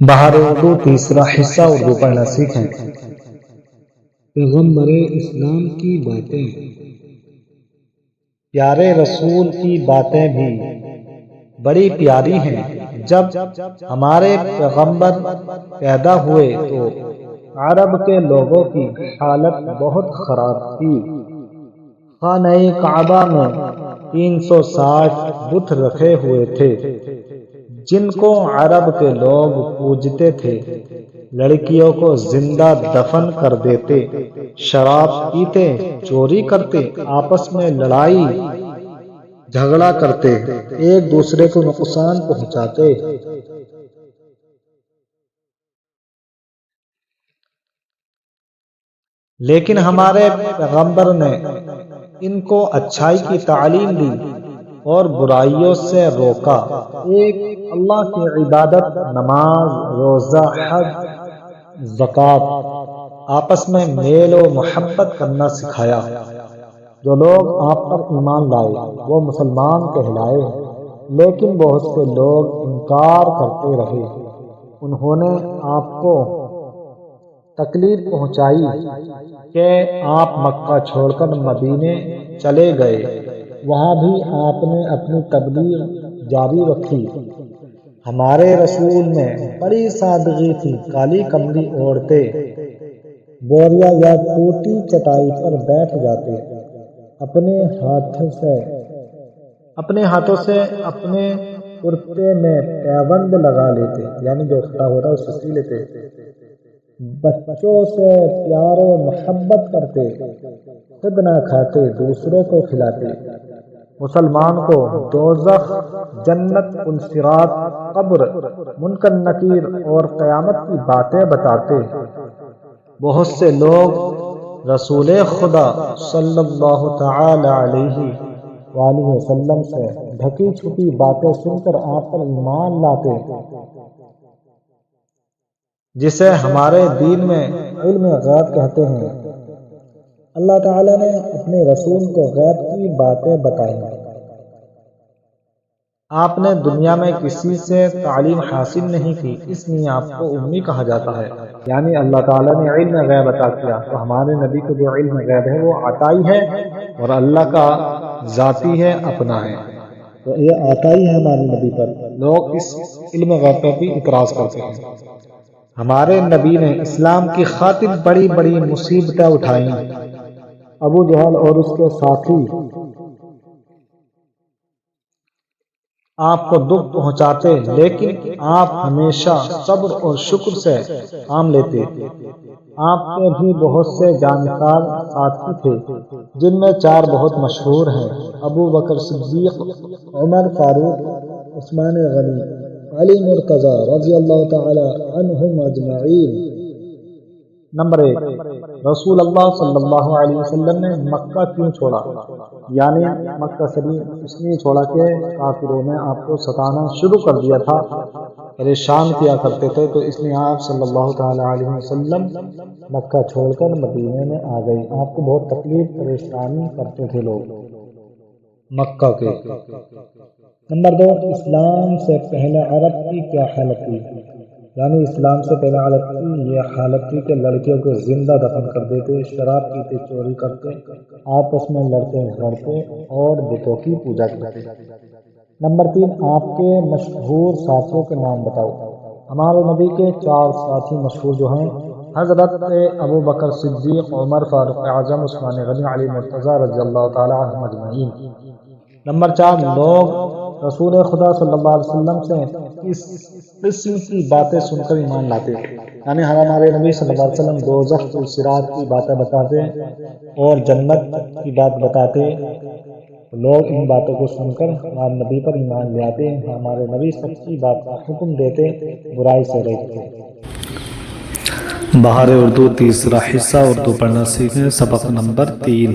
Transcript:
بہار اردو تیسرا حصہ اردو پڑھنا سیکھیں۔ پیغمبر اسلام کی باتیں۔ پیارے رسول کی باتیں بھی بڑی پیاری ہیں۔ جب ہمارے پیغمبر پیدا ہوئے تو عرب کے لوگوں کی حالت بہت خراب تھی۔ خانہ کعبہ میں 360 بت رکھے ہوئے تھے جن کو عرب کے لوگ پوجتے تھے۔ لڑکیوں کو زندہ دفن کر دیتے، شراب پیتے، چوری کرتے، آپس میں لڑائی جھگڑا کرتے، ایک دوسرے کو نقصان پہنچاتے۔ لیکن ہمارے پیغمبر نے ان کو اچھائی کی تعلیم دی اور برائیوں سے روکا۔ ایک اللہ کی عبادت، نماز، روزہ، حج، زکوٰۃ، آپس میں میل و محبت کرنا سکھایا۔ جو لوگ آپ پر ایمان لائے وہ مسلمان کہلائے، لیکن بہت سے لوگ انکار کرتے رہے۔ انہوں نے آپ کو تکلیف پہنچائی کہ آپ مکہ چھوڑ کر مدینے چلے گئے۔ وہاں بھی آپ نے اپنی تبلیغ جاری رکھی۔ ہمارے رسول میں بڑی سادگی تھی۔ کالی کملی اوڑھتے، بوریا یا ٹوٹی چٹائی پر بیٹھ جاتے، اپنے ہاتھوں سے اپنے کرتے میں پیوند لگا لیتے، یعنی جو پھٹا ہوتا اسے سی لیتے، بچوں سے پیار و محبت کرتے، خود نہ کھاتے دوسروں کو کھلاتے، مسلمان کو دوزخ، جنت، صراط، قبر، منکر نکیر اور قیامت کی باتیں بتاتے۔ بہت سے لوگ رسول خدا صلی اللہ تعالی علیہ وآلہ وسلم سے ڈھکی چھپی باتیں سن کر آپ پر ایمان لاتے، جسے ہمارے دین میں علم غیب کہتے ہیں۔ اللہ تعالی نے اپنے رسول کو غیب کی باتیں بتائیں۔ آپ نے دنیا میں کسی سے تعلیم حاصل نہیں کی، اس لیے آپ کو امی کہا جاتا ہے، یعنی اللہ تعالی نے علم غیب عطا کیا۔ تو ہمارے نبی کو جو علم غیب ہے وہ عطائی ہے اور اللہ کا ذاتی ہے، اپنا ہے، تو یہ عطائی ہے ہمارے نبی پر۔ لوگ اس علم غیب پر بھی اعتراض کرتے ہیں۔ ہمارے نبی نے اسلام کی خاطر بڑی بڑی مصیبتیں اٹھائیں۔ ابو جہل اور اس کے ساتھی آپ کو دکھ پہنچاتے، لیکن آپ ہمیشہ صبر اور شکر سے کام لیتے۔ آپ کے بھی بہت سے جانکار ساتھی تھے، جن میں 4 بہت مشہور ہیں: ابو بکر صدیق، عمر فاروق، عثمان غنی، علی مرتضی رضی اللہ تعالی عنہم اجمعین۔ نمبر 1، رسول اللہ صلی اللہ علیہ وسلم نے مکہ کیوں چھوڑا؟ یعنی مکہ شریف اس لیے چھوڑا کہ کافروں نے آپ کو ستانا شروع کر دیا تھا، پریشان کیا کرتے تھے، تو اس لیے آپ صلی اللہ تعالی علیہ وسلم مکہ چھوڑ کر مدینے میں آ گئے۔ آپ کو بہت تکلیف پریشانی کرتے تھے لوگ مکہ کے۔ نمبر 2، اسلام سے پہلے عرب کی کیا حالت تھی؟ یعنی اسلام سے پہلے عرب کی یہ حالت تھی کہ لڑکیوں کو زندہ دفن کر دیتے، شراب پیتے، چوری کرتے، آپس میں لڑتے جھگڑتے اور بتوں کی پوجا کرتے۔ نمبر 3، آپ کے مشہور ساتھیوں کے نام بتاؤ۔ ہمارے نبی کے 4 ساتھی مشہور جو ہیں: حضرت ابو بکر صدیق، عمر فاروق اعظم، عثمان غنی، علی مرتضی رضی اللہ تعالی عنہم اجمعین۔ نمبر 4، لوگ رسول خدا صلی اللہ علیہ وسلم سے اس قسم کی باتیں سن کر ایمان لاتے، یعنی ہمارے نبی صلی اللہ علیہ وسلم دوزخ، صراط کی باتیں بتاتے اور جنت کی بات بتاتے۔ لوگ ان باتوں کو سن کر ہمارے نبی پر ایمان لے آتے، ہمارے نبی سچی بات کا حکم دیتے، برائی سے روکتے۔ بہار اردو تیسرا حصہ اردو پڑھنا سیکھیں، سبق نمبر 3۔